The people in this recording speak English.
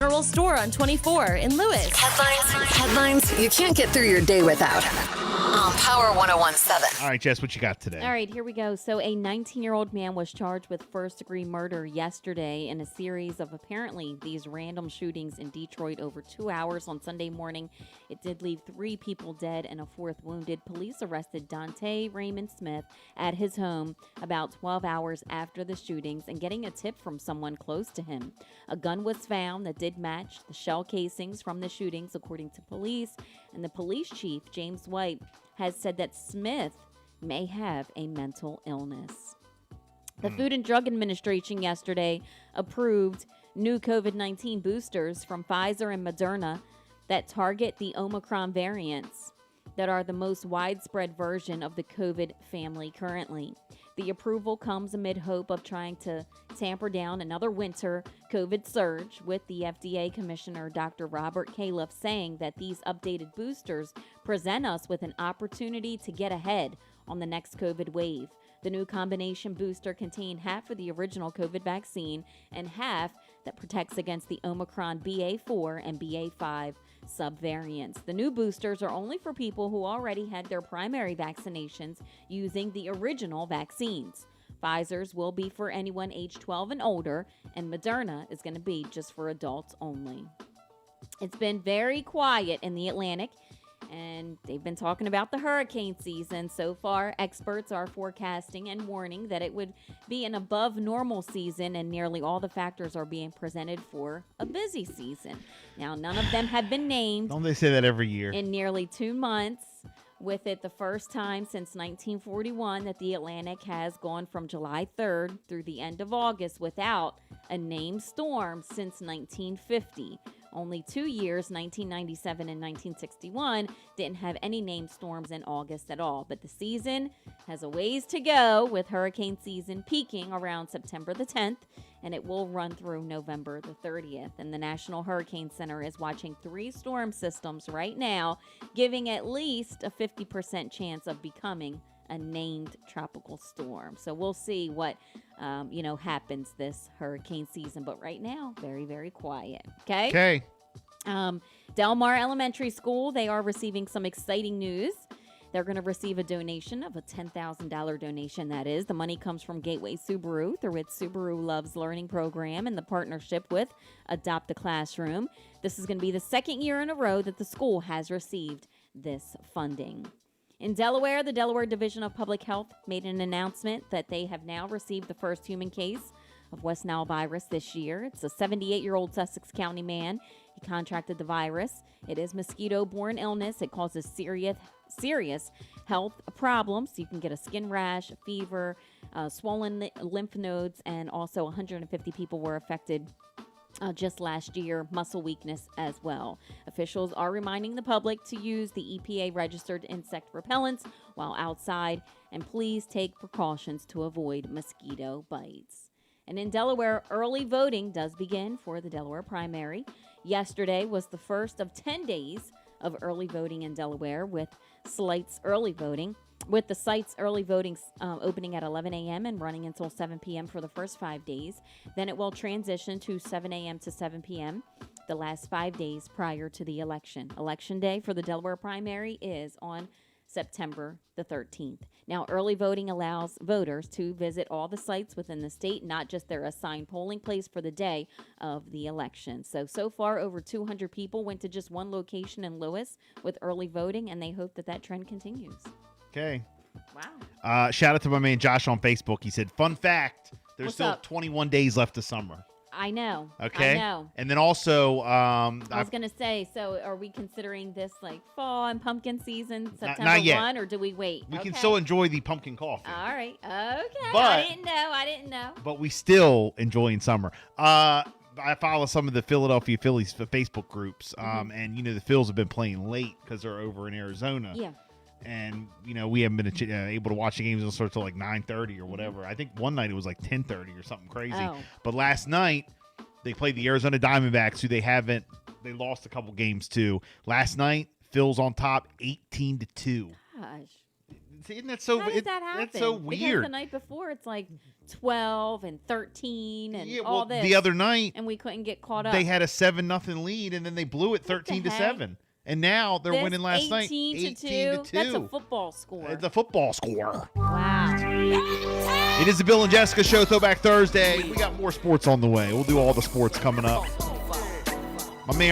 General Store on 24 in Lewis. Headlines you can't get through your day without. On Power 101.7. All right, Jess, what you got today? All right, here we go. So a 19-year-old man was charged with first-degree murder yesterday in a series of apparently these random shootings in Detroit over 2 hours on Sunday morning. It did leave 3 people dead and a 4th wounded. Police arrested Dante Raymond Smith at his home about 12 hours after the shootings and getting a tip from someone close to him. A gun was found that did match the shell casings from the shootings, according to police. And the police chief, James White, has said that Smith may have a mental illness. The Food and Drug Administration yesterday approved new COVID-19 boosters from Pfizer and Moderna that target the Omicron variants that are the most widespread version of the COVID family currently. The approval comes amid hope of trying to tamper down another winter COVID surge, with the FDA Commissioner Dr. Robert Califf saying that these updated boosters present us with an opportunity to get ahead on the next COVID wave. The new combination booster contained half of the original COVID vaccine and half that protects against the Omicron BA4 and BA5 subvariants. The new boosters are only for people who already had their primary vaccinations using the original vaccines. Pfizer's will be for anyone age 12 and older, and Moderna is going to be just for adults only. It's been very quiet in the Atlantic, and they've been talking about the hurricane season. So far, experts are forecasting and warning that it would be an above normal season, and nearly all the factors are being presented for a busy season. Now, none of them have been named. Don't they say that every year? In nearly 2 months, with it the first time since 1941 that the Atlantic has gone from July 3rd through the end of August without a named storm since 1950. Only 2 years, 1997 and 1961, didn't have any named storms in August at all. But the season has a ways to go, with hurricane season peaking around September the 10th, and it will run through November the 30th. And the National Hurricane Center is watching 3 storm systems right now, giving at least a 50% chance of becoming a named tropical storm. So we'll see what happens this hurricane season. But right now, very, very quiet. Okay. Del Mar Elementary School, they are receiving some exciting news. They're going to receive a donation of a $10,000 donation, that is. The money comes from Gateway Subaru through its Subaru Loves Learning program in the partnership with Adopt a Classroom. This is going to be the second year in a row that the school has received this funding. In Delaware, the Delaware Division of Public Health made an announcement that they have now received the first human case of West Nile virus this year. It's a 78-year-old Sussex County man. He contracted the virus. It is mosquito-borne illness. It causes serious health problems. You can get a skin rash, a fever, swollen lymph nodes, and also 150 people were affected just last year, muscle weakness as well. Officials are reminding the public to use the EPA-registered insect repellents while outside, and please take precautions to avoid mosquito bites. And in Delaware, early voting does begin for the Delaware primary. Yesterday was the first of 10 days of early voting in Delaware with Slights early voting. With the site's early voting opening at 11 a.m. and running until 7 p.m. for the first 5 days. Then it will transition to 7 a.m. to 7 p.m. the last 5 days prior to the election. Election day for the Delaware primary is on September the 13th. Now, early voting allows voters to visit all the sites within the state, not just their assigned polling place for the day of the election. So far, over 200 people went to just one location in Lewis with early voting, and they hope that trend continues. Okay. Wow. Shout out to my man Josh on Facebook. He said, fun fact, there's What's still up? 21 days left of summer. I know. Okay. I know. And then also, I was going to say, so are we considering this like fall and pumpkin season, September not yet. 1, or do we wait? we can Okay. still enjoy the pumpkin coffee. All right. Okay. But- I didn't know. But we still enjoying summer. I follow some of the Philadelphia Phillies Facebook groups, and the Phils have been playing late because they're over in Arizona. Yeah. And we haven't been able to watch the games until like 9:30 or whatever. I think one night it was like 10:30 or something crazy. Oh. But last night they played the Arizona Diamondbacks, who they lost a couple games to. Last night, Phil's on top 18-2. Gosh. Isn't that so? How does that happen? That's so Because weird. the night before it's like 12 and 13 and Yeah, all well, this. the other night and we couldn't get caught up. they had a 7-0 lead, and then they blew it 13-7. And now they're This winning last night 18 to 18-2. 2. That's a football score. The football score. Wow. It is the Bill and Jessica Show, Throwback Thursday. We got more sports on the way. We'll do all the sports coming up. My man